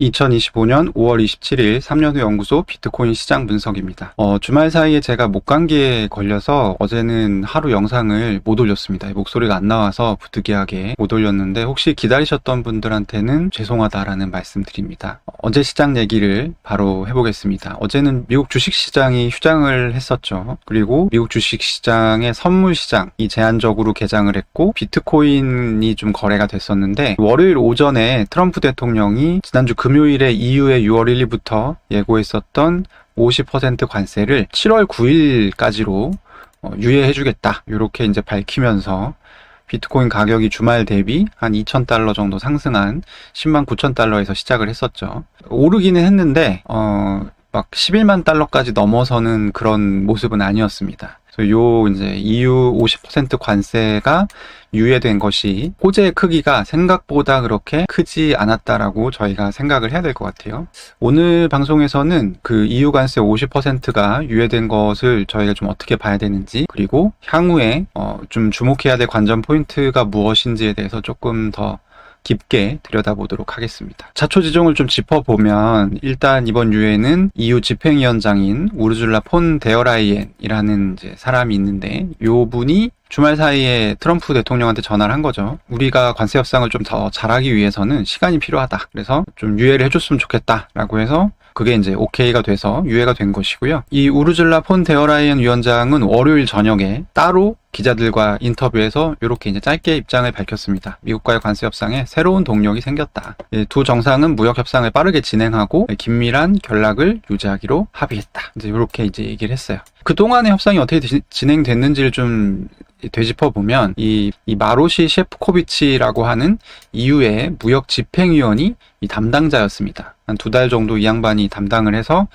2025년 5월 27일 3년 후 연구소 비트코인 시장 분석입니다. 주말 사이에 제가 목감기에 걸려서 어제는 하루 영상을 못 올렸습니다. 목소리가 안 나와서 부득이하게 못 올렸는데 혹시 기다리셨던 분들한테는 죄송하다라는 말씀 드립니다. 어제 시장 얘기를 바로 해보겠습니다. 어제는 미국 주식시장이 휴장을 했었죠. 그리고 미국 주식시장의 선물시장이 제한적으로 개장을 했고 비트코인이 좀 거래가 됐었는데 월요일 오전에 트럼프 대통령이 지난주 금요일에 EU의 6월 1일부터 예고했었던 50% 관세를 7월 9일까지로 유예해주겠다. 이렇게 이제 밝히면서 비트코인 가격이 주말 대비 한 2,000달러 정도 상승한 10만 9천 달러에서 시작을 했었죠. 오르기는 했는데 막 11만 달러까지 넘어서는 그런 모습은 아니었습니다. 그래서 이제 EU 50% 관세가 유예된 것이 호재의 크기가 생각보다 그렇게 크지 않았다라고 저희가 생각을 해야 될 것 같아요. 오늘 방송에서는 그 EU 관세 50%가 유예된 것을 저희가 좀 어떻게 봐야 되는지, 그리고 향후에 좀 주목해야 될 관전 포인트가 무엇인지에 대해서 조금 더 깊게 들여다보도록 하겠습니다. 자초지종을 좀 짚어보면 일단 이번 유예는 EU 집행위원장인 우르줄라 폰 데어라이엔이라는 이제 사람이 있는데 요 분이 주말 사이에 트럼프 대통령한테 전화를 한 거죠. 우리가 관세 협상을 좀 더 잘하기 위해서는 시간이 필요하다. 그래서 좀 유예를 해줬으면 좋겠다라고 해서 그게 이제 오케이가 돼서 유예가 된 것이고요. 이 우르줄라 폰 데어라이엔 위원장은 월요일 저녁에 따로 기자들과 인터뷰에서 이렇게 이제 짧게 입장을 밝혔습니다. 미국과의 관세 협상에 새로운 동력이 생겼다. 두 정상은 무역 협상을 빠르게 진행하고 긴밀한 견락을 유지하기로 합의했다. 이제 이렇게 이제 얘기를 했어요. 그 동안의 협상이 어떻게 진행됐는지를 좀 되짚어 보면 이 마로시 셰프코비치라고 하는 EU의 무역 집행위원이 이 담당자였습니다. 한 2달 정도 이 양반이 담당을 해서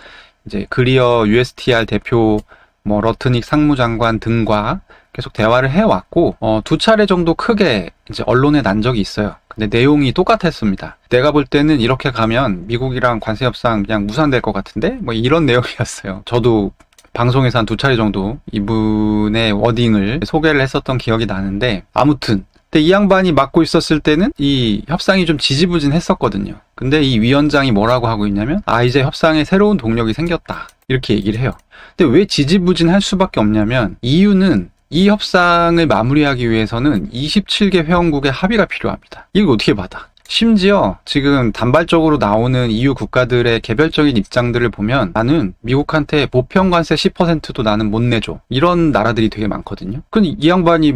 이제 그리어 USTR 대표 러트닉 상무장관 등과 계속 대화를 해왔고 2차례 정도 크게 이제 언론에 난 적이 있어요. 근데 내용이 똑같았습니다. 내가 볼 때는 이렇게 가면 미국이랑 관세 협상 그냥 무산될 것 같은데 이런 내용이었어요. 저도 방송에서 한 2차례 정도 이분의 워딩을 소개를 했었던 기억이 나는데 아무튼 근데 이 양반이 맡고 있었을 때는 이 협상이 좀 지지부진했었거든요. 근데 이 위원장이 뭐라고 하고 있냐면 이제 협상에 새로운 동력이 생겼다 이렇게 얘기를 해요. 근데 왜 지지부진할 수밖에 없냐면 EU는 이 협상을 마무리하기 위해서는 27개 회원국의 합의가 필요합니다. 이걸 어떻게 받아? 심지어 지금 단발적으로 나오는 EU 국가들의 개별적인 입장들을 보면 나는 미국한테 보편관세 10%도 나는 못 내줘. 이런 나라들이 되게 많거든요. 그럼 이 양반이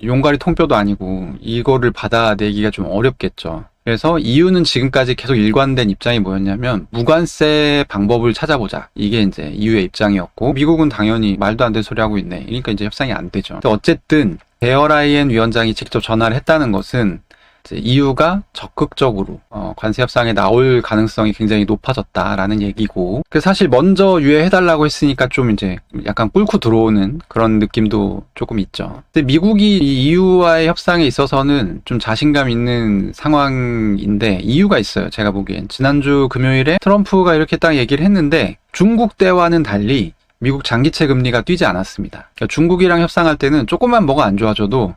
용가리 통뼈도 아니고 이거를 받아내기가 좀 어렵겠죠. 그래서 EU는 지금까지 계속 일관된 입장이 뭐였냐면 무관세 방법을 찾아보자. 이게 이제 EU의 입장이었고 미국은 당연히 말도 안 되는 소리 하고 있네. 그러니까 이제 협상이 안 되죠. 근데 어쨌든 데어라이엔 위원장이 직접 전화를 했다는 것은 EU가 적극적으로 관세 협상에 나올 가능성이 굉장히 높아졌다라는 얘기고, 사실 먼저 유예해달라고 했으니까 좀 이제 약간 꿇고 들어오는 그런 느낌도 조금 있죠. 근데 미국이 이 EU와의 협상에 있어서는 좀 자신감 있는 상황인데 이유가 있어요. 제가 보기엔 지난주 금요일에 트럼프가 이렇게 딱 얘기를 했는데 중국 때와는 달리 미국 장기채 금리가 뛰지 않았습니다. 그러니까 중국이랑 협상할 때는 조금만 뭐가 안 좋아져도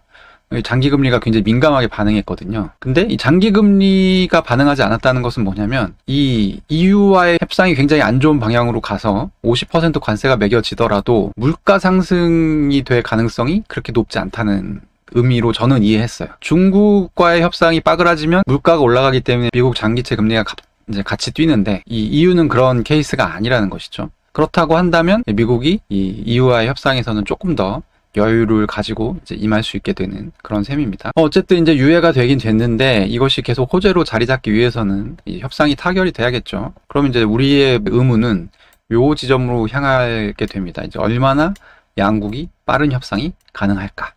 장기금리가 굉장히 민감하게 반응했거든요. 근데 이 장기금리가 반응하지 않았다는 것은 뭐냐면 이 EU와의 협상이 굉장히 안 좋은 방향으로 가서 50% 관세가 매겨지더라도 물가 상승이 될 가능성이 그렇게 높지 않다는 의미로 저는 이해했어요. 중국과의 협상이 빠그라지면 물가가 올라가기 때문에 미국 장기채 금리가 이제 같이 뛰는데 이 EU는 그런 케이스가 아니라는 것이죠. 그렇다고 한다면 미국이 이 EU와의 협상에서는 조금 더 여유를 가지고 이제 임할 수 있게 되는 그런 셈입니다. 어쨌든 이제 유예가 되긴 됐는데 이것이 계속 호재로 자리 잡기 위해서는 이 협상이 타결이 돼야겠죠. 그럼 이제 우리의 의무는 요 지점으로 향하게 됩니다. 이제 얼마나 양국이 빠른 협상이 가능할까?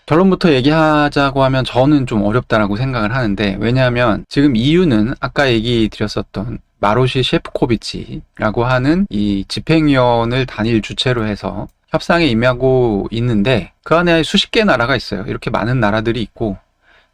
결론부터 얘기하자고 하면 저는 좀 어렵다라고 생각을 하는데, 왜냐하면 지금 EU는 아까 얘기 드렸었던 마로시 셰프코비치라고 하는 이 집행위원을 단일 주체로 해서 협상에 임하고 있는데 그 안에 수십 개의 나라가 있어요. 이렇게 많은 나라들이 있고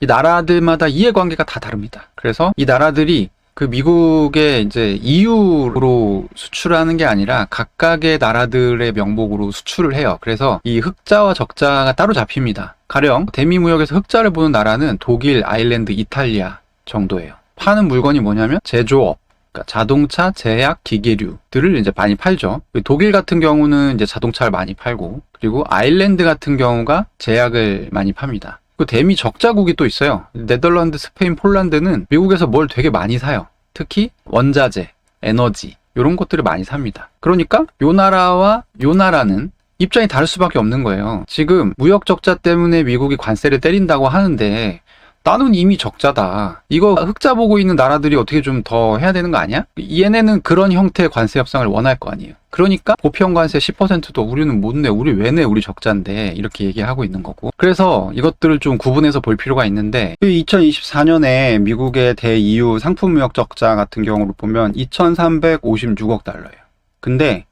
이 나라들마다 이해관계가 다 다릅니다. 그래서 이 나라들이 그 미국의 이제 EU로 수출하는 게 아니라 각각의 나라들의 명목으로 수출을 해요. 그래서 이 흑자와 적자가 따로 잡힙니다. 가령 대미무역에서 흑자를 보는 나라는 독일, 아일랜드, 이탈리아 정도예요. 파는 물건이 뭐냐면 제조업, 그러니까 자동차, 제약, 기계류들을 이제 많이 팔죠. 독일 같은 경우는 이제 자동차를 많이 팔고, 그리고 아일랜드 같은 경우가 제약을 많이 팝니다. 그 대미 적자국이 또 있어요. 네덜란드, 스페인, 폴란드는 미국에서 뭘 되게 많이 사요. 특히 원자재, 에너지 이런 것들을 많이 삽니다. 그러니까 요 나라와 요 나라는 입장이 다를 수밖에 없는 거예요. 지금 무역 적자 때문에 미국이 관세를 때린다고 하는데 나는 이미 적자다. 이거 흑자 보고 있는 나라들이 어떻게 좀 더 해야 되는 거 아니야? 얘네는 그런 형태의 관세 협상을 원할 거 아니에요. 그러니까 보편 관세 10%도 우리는 못 내. 우리 왜 내? 우리 적자인데. 이렇게 얘기하고 있는 거고. 그래서 이것들을 좀 구분해서 볼 필요가 있는데 2024년에 미국의 대EU 상품 무역 적자 같은 경우를 보면 2,356억 달러예요. 근데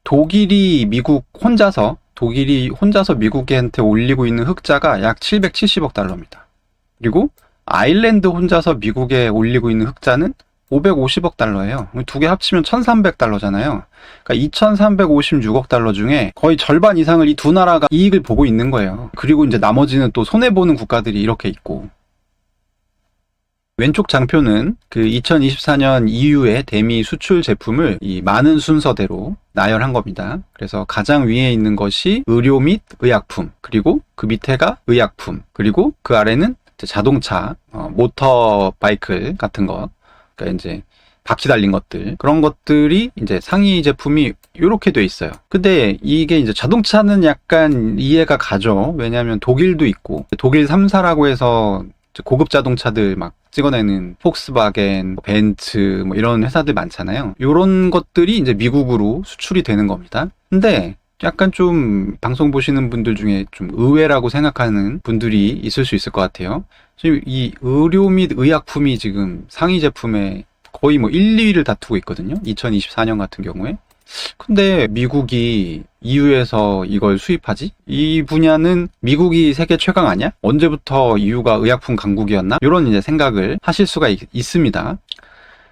독일이 혼자서 미국한테 올리고 있는 흑자가 약 770억 달러입니다. 그리고 아일랜드 혼자서 미국에 올리고 있는 흑자는 550억 달러예요. 두 개 합치면 1,300달러잖아요. 그러니까 2,356억 달러 중에 거의 절반 이상을 이 두 나라가 이익을 보고 있는 거예요. 그리고 이제 나머지는 또 손해보는 국가들이 이렇게 있고. 왼쪽 장표는 그 2024년 EU의 대미 수출 제품을 이 많은 순서대로 나열한 겁니다. 그래서 가장 위에 있는 것이 의료 및 의약품, 그리고 그 밑에가 의약품, 그리고 그 아래는 자동차, 모터 바이클 같은 거, 그러니까 이제 바퀴 달린 것들, 그런 것들이 이제 상위 제품이 이렇게 돼 있어요. 근데 이게 이제 자동차는 약간 이해가 가죠. 왜냐하면 독일도 있고, 독일 3사라고 해서 고급 자동차들 막 찍어내는 폭스바겐, 벤츠 뭐 이런 회사들 많잖아요. 이런 것들이 이제 미국으로 수출이 되는 겁니다. 근데 약간 좀 방송 보시는 분들 중에 좀 의외라고 생각하는 분들이 있을 수 있을 것 같아요. 지금 이 의료 및 의약품이 지금 상위 제품에 거의 뭐 1, 2위를 다투고 있거든요. 2024년 같은 경우에. 근데 미국이 EU에서 이걸 수입하지? 이 분야는 미국이 세계 최강 아니야? 언제부터 EU가 의약품 강국이었나? 이런 이제 생각을 하실 수가 있습니다.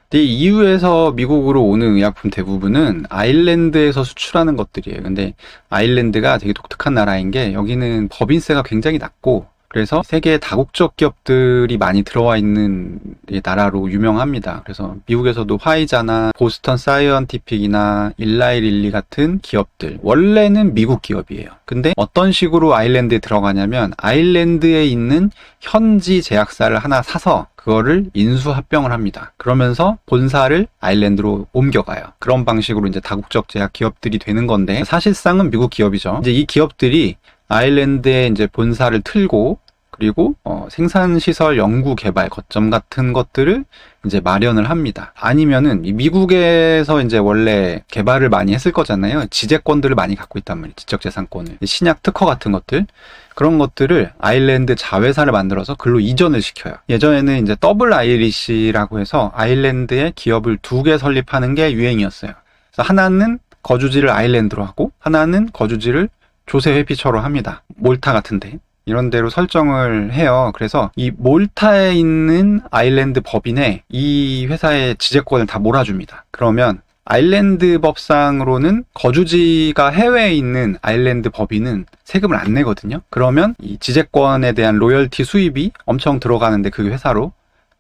근데 EU에서 미국으로 오는 의약품 대부분은 아일랜드에서 수출하는 것들이에요. 근데 아일랜드가 되게 독특한 나라인 게 여기는 법인세가 굉장히 낮고 그래서 세계 다국적 기업들이 많이 들어와 있는 나라로 유명합니다. 그래서 미국에서도 화이자나 보스턴 사이언티픽이나 일라이 릴리 같은 기업들 원래는 미국 기업이에요. 근데 어떤 식으로 아일랜드에 들어가냐면 아일랜드에 있는 현지 제약사를 하나 사서 그거를 인수합병을 합니다. 그러면서 본사를 아일랜드로 옮겨가요. 그런 방식으로 이제 다국적 제약 기업들이 되는 건데 사실상은 미국 기업이죠. 이제 이 기업들이 아일랜드에 이제 본사를 틀고 그리고 생산시설 연구개발 거점 같은 것들을 이제 마련을 합니다. 아니면은 미국에서 이제 원래 개발을 많이 했을 거잖아요. 지재권들을 많이 갖고 있단 말이에요. 지적재산권을. 신약 특허 같은 것들. 그런 것들을 아일랜드 자회사를 만들어서 글로 이전을 시켜요. 예전에는 이제 더블 아이리시라고 해서 아일랜드에 기업을 2개 설립하는 게 유행이었어요. 그래서 하나는 거주지를 아일랜드로 하고 하나는 거주지를 조세 회피처로 합니다. 몰타 같은데 이런 데로 설정을 해요. 그래서 이 몰타에 있는 아일랜드 법인에 이 회사의 지재권을 다 몰아줍니다. 그러면 아일랜드 법상으로는 거주지가 해외에 있는 아일랜드 법인은 세금을 안 내거든요. 그러면 이 지재권에 대한 로열티 수입이 엄청 들어가는데 그 회사로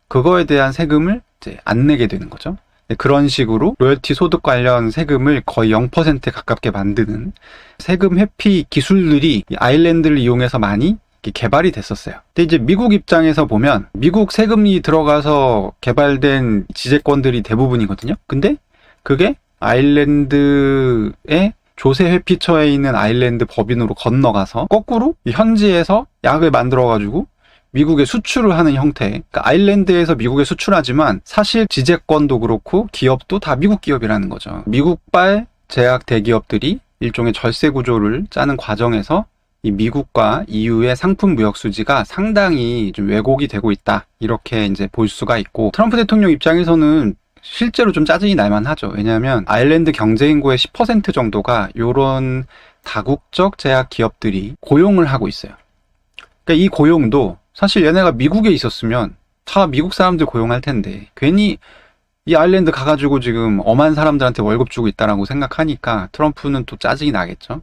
그거에 대한 세금을 이제 안 내게 되는 거죠. 그런 식으로 로열티 소득 관련 세금을 거의 0%에 가깝게 만드는 세금 회피 기술들이 아일랜드를 이용해서 많이 개발이 됐었어요. 근데 이제 미국 입장에서 보면 미국 세금이 들어가서 개발된 지재권들이 대부분이거든요. 근데 그게 아일랜드의 조세 회피처에 있는 아일랜드 법인으로 건너가서 거꾸로 현지에서 약을 만들어가지고 미국에 수출을 하는 형태. 그러니까 아일랜드에서 미국에 수출하지만 사실 지재권도 그렇고 기업도 다 미국 기업이라는 거죠. 미국발 제약 대기업들이 일종의 절세 구조를 짜는 과정에서 이 미국과 EU의 상품 무역 수지가 상당히 좀 왜곡이 되고 있다. 이렇게 이제 볼 수가 있고 트럼프 대통령 입장에서는 실제로 좀 짜증이 날만 하죠. 왜냐하면 아일랜드 경제 인구의 10% 정도가 이런 다국적 제약 기업들이 고용을 하고 있어요. 그러니까 이 고용도 사실 얘네가 미국에 있었으면 다 미국 사람들 고용할 텐데 괜히 이 아일랜드 가가지고 지금 엄한 사람들한테 월급 주고 있다라고 생각하니까 트럼프는 또 짜증이 나겠죠.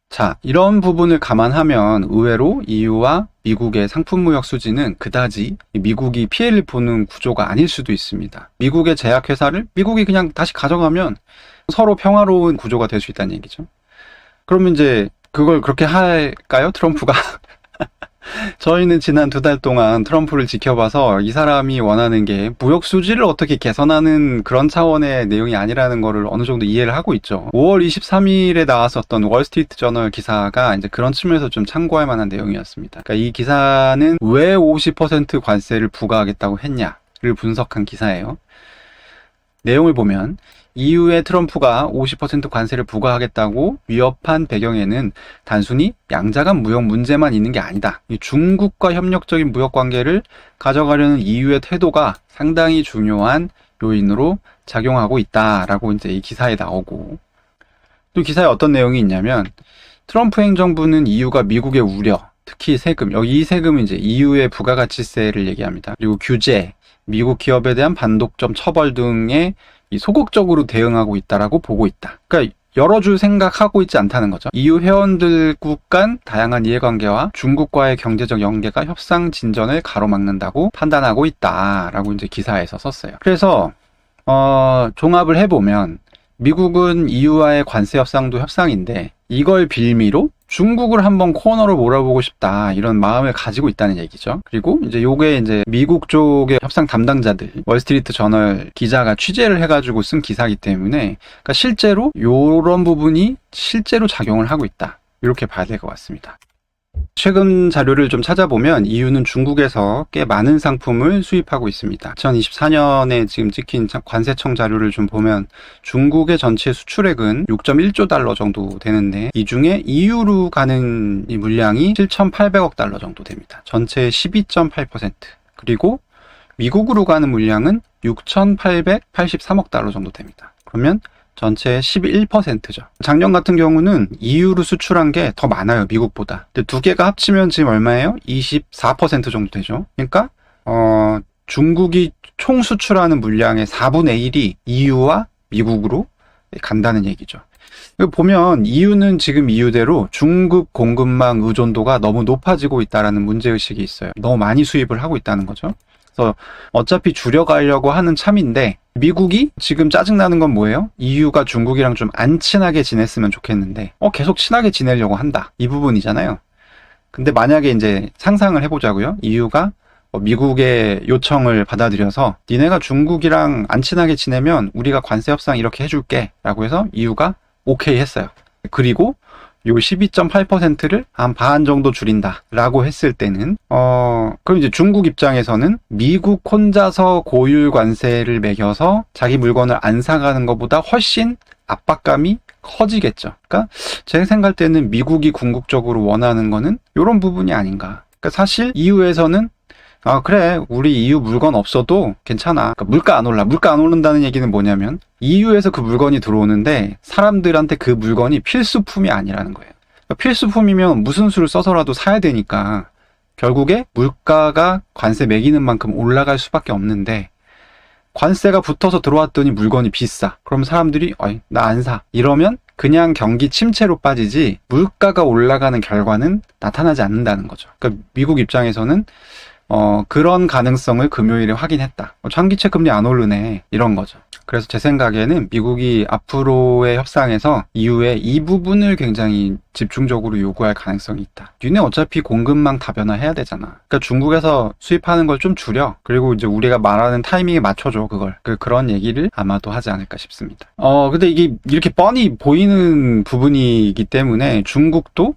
자, 이런 부분을 감안하면 의외로 EU와 미국의 상품무역 수지는 그다지 미국이 피해를 보는 구조가 아닐 수도 있습니다. 미국의 제약회사를 미국이 그냥 다시 가져가면 서로 평화로운 구조가 될 수 있다는 얘기죠. 그러면 이제 그걸 그렇게 할까요? 트럼프가? 저희는 지난 2달 동안 트럼프를 지켜봐서 이 사람이 원하는 게 무역 수지를 어떻게 개선하는 그런 차원의 내용이 아니라는 거를 어느 정도 이해를 하고 있죠. 5월 23일에 나왔었던 월스트리트 저널 기사가 이제 그런 측면에서 좀 참고할 만한 내용이었습니다. 그러니까 이 기사는 왜 50% 관세를 부과하겠다고 했냐를 분석한 기사예요. 내용을 보면 EU의 트럼프가 50% 관세를 부과하겠다고 위협한 배경에는 단순히 양자간 무역 문제만 있는 게 아니다. 중국과 협력적인 무역 관계를 가져가려는 EU의 태도가 상당히 중요한 요인으로 작용하고 있다라고 이제 이 기사에 나오고, 또 기사에 어떤 내용이 있냐면 트럼프 행정부는 EU가 미국의 우려, 특히 세금, 여기 이 세금은 이제 EU의 부가가치세를 얘기합니다. 그리고 규제, 미국 기업에 대한 반독점 처벌 등에 소극적으로 대응하고 있다라고 보고 있다. 그러니까 여러 줄 생각하고 있지 않다는 거죠. EU 회원들국 간 다양한 이해관계와 중국과의 경제적 연계가 협상 진전을 가로막는다고 판단하고 있다라고 이제 기사에서 썼어요. 그래서 종합을 해보면 미국은 EU와의 관세 협상도 협상인데 이걸 빌미로 중국을 한번 코너로 몰아보고 싶다, 이런 마음을 가지고 있다는 얘기죠. 그리고 이제 요게 이제 미국 쪽의 협상 담당자들, 월스트리트 저널 기자가 취재를 해가지고 쓴 기사이기 때문에, 그러니까 실제로 요런 부분이 실제로 작용을 하고 있다, 이렇게 봐야 될 것 같습니다. 최근 자료를 좀 찾아보면 EU는 중국에서 꽤 많은 상품을 수입하고 있습니다. 2024년에 지금 찍힌 관세청 자료를 좀 보면 중국의 전체 수출액은 6.1조 달러 정도 되는데 이 중에 EU로 가는 이 물량이 7,800억 달러 정도 됩니다. 전체의 12.8%. 그리고 미국으로 가는 물량은 6,883억 달러 정도 됩니다. 그러면 전체의 11%죠. 작년 같은 경우는 EU로 수출한 게 더 많아요, 미국보다. 근데 두 개가 합치면 지금 얼마예요? 24% 정도 되죠. 그러니까 중국이 총 수출하는 물량의 4분의 1이 EU와 미국으로 간다는 얘기죠. 보면 EU는 지금 EU대로 중국 공급망 의존도가 너무 높아지고 있다는 문제의식이 있어요. 너무 많이 수입을 하고 있다는 거죠. 그래서 어차피 줄여가려고 하는 참인데, 미국이 지금 짜증나는 건 뭐예요? EU가 중국이랑 좀 안 친하게 지냈으면 좋겠는데 계속 친하게 지내려고 한다, 이 부분이잖아요. 근데 만약에 이제 상상을 해보자고요. EU가 미국의 요청을 받아들여서 니네가 중국이랑 안 친하게 지내면 우리가 관세 협상 이렇게 해줄게 라고 해서 EU가 오케이 했어요. 그리고 요 12.8%를 한 반 정도 줄인다 라고 했을 때는 그럼 이제 중국 입장에서는 미국 혼자서 고율 관세를 매겨서 자기 물건을 안 사가는 것보다 훨씬 압박감이 커지겠죠. 그러니까 제 생각할 때는 미국이 궁극적으로 원하는 거는 이런 부분이 아닌가. 그러니까 사실 EU에서는 그래, 우리 EU 물건 없어도 괜찮아. 그러니까 물가 안 올라. 물가 안 오른다는 얘기는 뭐냐면 EU에서 그 물건이 들어오는데 사람들한테 그 물건이 필수품이 아니라는 거예요. 그러니까 필수품이면 무슨 수를 써서라도 사야 되니까 결국에 물가가 관세 매기는 만큼 올라갈 수밖에 없는데, 관세가 붙어서 들어왔더니 물건이 비싸. 그럼 사람들이 나 안 사, 이러면 그냥 경기 침체로 빠지지 물가가 올라가는 결과는 나타나지 않는다는 거죠. 그러니까 미국 입장에서는 그런 가능성을 금요일에 확인했다. 장기채 금리 안 오르네, 이런 거죠. 그래서 제 생각에는 미국이 앞으로의 협상에서 EU의 이 부분을 굉장히 집중적으로 요구할 가능성이 있다. 니네 어차피 공급망 다변화해야 되잖아. 그러니까 중국에서 수입하는 걸 좀 줄여. 그리고 이제 우리가 말하는 타이밍에 맞춰줘, 그걸. 그런 얘기를 아마도 하지 않을까 싶습니다. 근데 이게 이렇게 뻔히 보이는 부분이기 때문에 중국도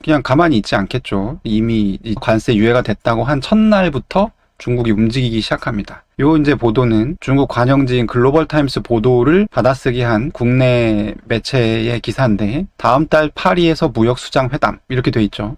그냥 가만히 있지 않겠죠. 이미 관세 유예가 됐다고 한 첫날부터 중국이 움직이기 시작합니다. 요 이제 보도는 중국 관영지인 글로벌 타임스 보도를 받아쓰기 한 국내 매체의 기사인데, 다음 달 파리에서 무역수장 회담, 이렇게 돼 있죠.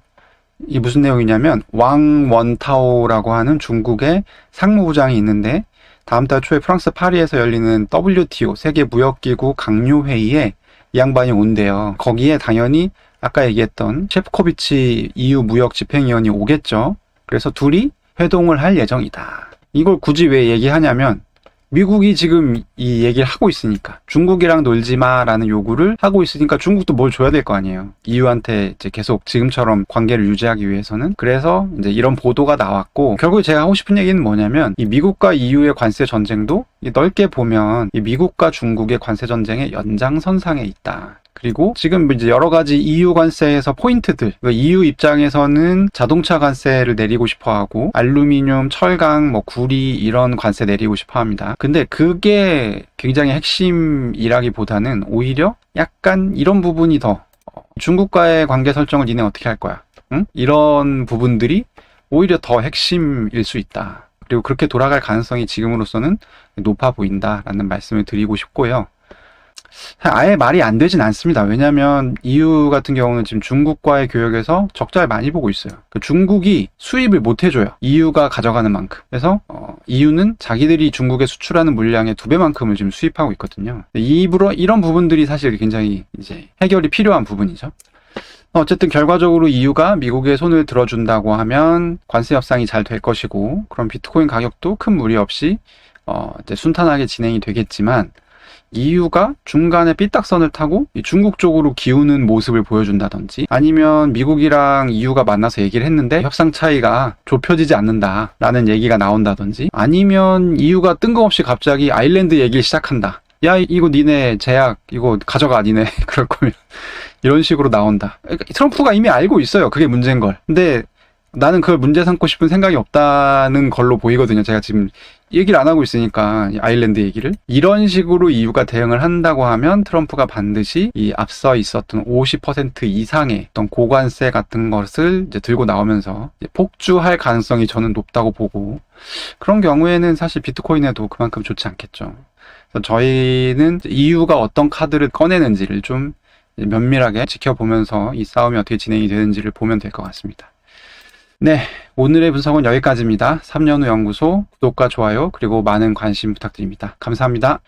이 무슨 내용이냐면 왕 원타오라고 하는 중국의 상무부장이 있는데 다음 달 초에 프랑스 파리에서 열리는 WTO 세계무역기구 강요회의에 이 양반이 온대요. 거기에 당연히 아까 얘기했던 셰프코비치 EU 무역 집행위원이 오겠죠. 그래서 둘이 회동을 할 예정이다. 이걸 굳이 왜 얘기하냐면 미국이 지금 이 얘기를 하고 있으니까, 중국이랑 놀지 마라는 요구를 하고 있으니까 중국도 뭘 줘야 될 거 아니에요. EU한테 이제 계속 지금처럼 관계를 유지하기 위해서는. 그래서 이제 이런 보도가 나왔고, 결국 제가 하고 싶은 얘기는 뭐냐면, 이 미국과 EU의 관세 전쟁도 넓게 보면 이 미국과 중국의 관세 전쟁의 연장선상에 있다. 그리고 지금 이제 여러 가지 EU 관세에서 포인트들, EU 입장에서는 자동차 관세를 내리고 싶어 하고, 알루미늄, 철강, 뭐 구리 이런 관세 내리고 싶어 합니다. 근데 그게 굉장히 핵심이라기보다는 오히려 약간 이런 부분이 더, 중국과의 관계 설정을 니네 어떻게 할 거야? 응? 이런 부분들이 오히려 더 핵심일 수 있다. 그리고 그렇게 돌아갈 가능성이 지금으로서는 높아 보인다라는 말씀을 드리고 싶고요. 아예 말이 안 되진 않습니다. 왜냐하면 EU 같은 경우는 지금 중국과의 교역에서 적자를 많이 보고 있어요. 중국이 수입을 못 해줘요. EU가 가져가는 만큼. 그래서 EU는 자기들이 중국에 수출하는 물량의 2배만큼을 지금 수입하고 있거든요. 이런 부분들이 사실 굉장히 이제 해결이 필요한 부분이죠. 어쨌든 결과적으로 EU가 미국의 손을 들어준다고 하면 관세 협상이 잘 될 것이고, 그럼 비트코인 가격도 큰 무리 없이 이제 순탄하게 진행이 되겠지만, EU가 중간에 삐딱선을 타고 중국 쪽으로 기우는 모습을 보여준다든지, 아니면 미국이랑 EU가 만나서 얘기를 했는데 협상 차이가 좁혀지지 않는다라는 얘기가 나온다든지, 아니면 EU가 뜬금없이 갑자기 아일랜드 얘기를 시작한다. 야, 이거 니네 제약 이거 가져가, 니네. 그럴 거면 이런 식으로 나온다. 트럼프가 이미 알고 있어요. 그게 문제인 걸. 근데 나는 그걸 문제 삼고 싶은 생각이 없다는 걸로 보이거든요. 제가 지금 얘기를 안 하고 있으니까, 아일랜드 얘기를. 이런 식으로 EU가 대응을 한다고 하면 트럼프가 반드시 이 앞서 있었던 50% 이상의 어떤 고관세 같은 것을 이제 들고 나오면서 이제 폭주할 가능성이 저는 높다고 보고, 그런 경우에는 사실 비트코인에도 그만큼 좋지 않겠죠. 그래서 저희는 EU가 어떤 카드를 꺼내는지를 좀 면밀하게 지켜보면서 이 싸움이 어떻게 진행이 되는지를 보면 될 것 같습니다. 네, 오늘의 분석은 여기까지입니다. 3년 후 연구소 구독과 좋아요 그리고 많은 관심 부탁드립니다. 감사합니다.